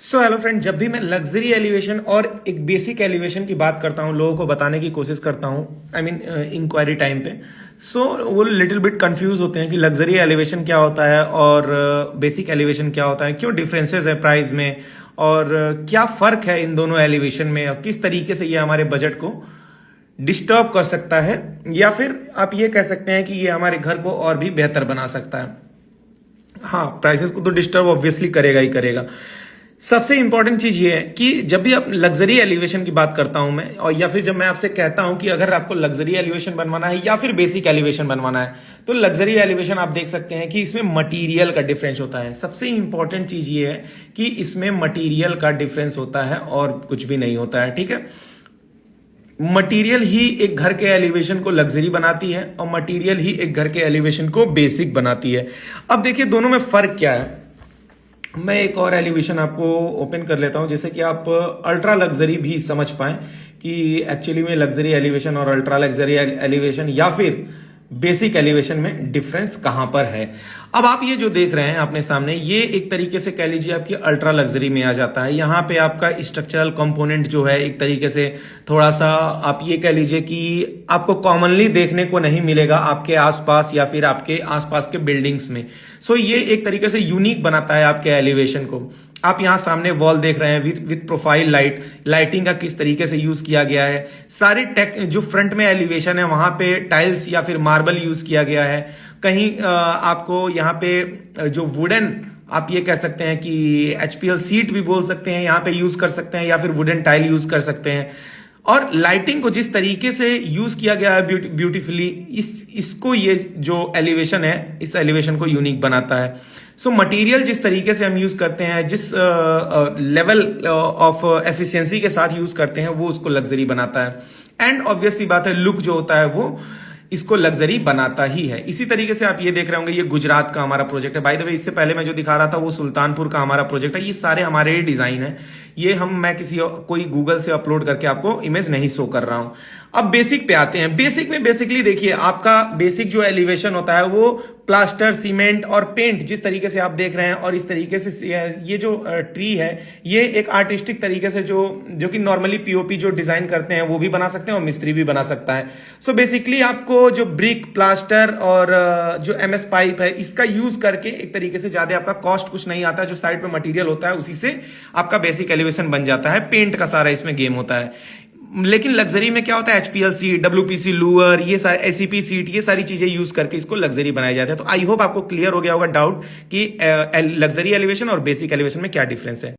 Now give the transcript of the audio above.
Hello friend, जब भी मैं लग्जरी एलिवेशन और एक बेसिक एलिवेशन की बात करता हूँ, लोगों को बताने की कोशिश करता हूँ, आई मीन इंक्वायरी टाइम पे, वो लिटिल बिट कंफ्यूज होते हैं कि लग्जरी एलिवेशन क्या होता है और बेसिक एलिवेशन क्या होता है, क्यों डिफरेंसेस है प्राइस में, और क्या फर्क है इन दोनों एलिवेशन में, और किस तरीके से ये हमारे बजट को डिस्टर्ब कर सकता है, या फिर आप ये कह सकते हैं कि ये हमारे घर को और भी बेहतर बना सकता है। हाँ, प्राइसेस को तो डिस्टर्ब ऑब्वियसली करेगा ही करेगा। सबसे इंपॉर्टेंट चीज ये है कि जब भी आप लग्जरी एलिवेशन की बात करता हूं मैं, और या फिर जब मैं आपसे कहता हूं कि अगर आपको लग्जरी एलिवेशन बनवाना है या फिर बेसिक एलिवेशन बनवाना है, तो लग्जरी एलिवेशन आप देख सकते हैं कि इसमें मटेरियल का डिफरेंस होता है। सबसे इंपॉर्टेंट चीज ये है कि इसमें मटेरियल का डिफरेंस होता है और कुछ भी नहीं होता है। ठीक है, मटेरियल ही एक घर के एलिवेशन को लग्जरी बनाती है और मटेरियल ही एक घर के एलिवेशन को बेसिक बनाती है। अब देखिए दोनों में फर्क क्या है। मैं एक और एलिवेशन आपको ओपन कर लेता हूं, जैसे कि आप अल्ट्रा लग्जरी भी समझ पाए कि एक्चुअली में लग्जरी एलिवेशन और अल्ट्रा लग्जरी एलिवेशन या फिर बेसिक एलिवेशन में डिफरेंस कहां पर है। अब आप ये जो देख रहे हैं अपने सामने, ये एक तरीके से कह लीजिए आपकी अल्ट्रा लग्जरी में आ जाता है। यहां पे आपका स्ट्रक्चरल कंपोनेंट जो है एक तरीके से थोड़ा सा आप ये कह लीजिए कि आपको कॉमनली देखने को नहीं मिलेगा आपके आसपास या फिर आपके आसपास के बिल्डिंग्स में। ये एक तरीके से यूनिक बनाता है आपके एलिवेशन को। आप यहां सामने वॉल देख रहे हैं विथ प्रोफाइल लाइटिंग का किस तरीके से यूज किया गया है। सारे टेक जो फ्रंट में एलिवेशन है वहां पे टाइल्स या फिर मार्बल यूज किया गया है। कहीं आपको यहाँ पे जो वुडन, आप ये कह सकते हैं कि एचपीएल सीट भी बोल सकते हैं, यहाँ पे यूज कर सकते हैं, या फिर वुडन टाइल यूज कर सकते हैं। और लाइटिंग को जिस तरीके से यूज किया गया है ब्यूटीफुली, इसको ये जो एलिवेशन है, इस एलिवेशन को यूनिक बनाता है। मटेरियल जिस तरीके से हम यूज करते हैं, जिस लेवल ऑफ एफिशिएंसी के साथ यूज करते हैं, वो उसको लग्जरी बनाता है। एंड ऑब्वियसली बात है, लुक जो होता है वो इसको लग्जरी बनाता ही है। इसी तरीके से आप ये देख रहे होंगे, ये गुजरात का हमारा प्रोजेक्ट है। बाय द वे, इससे पहले मैं जो दिखा रहा था वो सुल्तानपुर का हमारा प्रोजेक्ट है। ये सारे हमारे ही डिजाइन है। ये मैं कोई गूगल से अपलोड करके आपको इमेज नहीं शो कर रहा हूं। अब बेसिक पे आते हैं। बेसिक में बेसिकली देखिए, आपका बेसिक जो एलिवेशन होता है वो प्लास्टर, सीमेंट और पेंट जिस तरीके से आप देख रहे हैं, और इस तरीके से ये जो ट्री है, ये एक आर्टिस्टिक तरीके से जो कि नॉर्मली पीओपी जो डिजाइन करते हैं वो भी बना सकते हैं और मिस्त्री भी बना सकता है। बेसिकली आपको जो ब्रिक, प्लास्टर और जो एमएस पाइप है, इसका यूज करके एक तरीके से ज्यादा आपका कॉस्ट कुछ नहीं आता है। जो साइड पे मटेरियल होता है उसी से आपका बेसिक एलिवेशन बन जाता है। पेंट का सारा इसमें गेम होता है। लेकिन लग्जरी में क्या होता है, एचपीएल सीट, डब्ल्यूपीसी लूअर, ये सारे एसीपी सीट, ये सारी चीजें यूज करके इसको लग्जरी बनाया जाता है। तो आई होप आपको क्लियर हो गया होगा डाउट कि लग्जरी एलिवेशन और बेसिक एलिवेशन में क्या डिफरेंस है।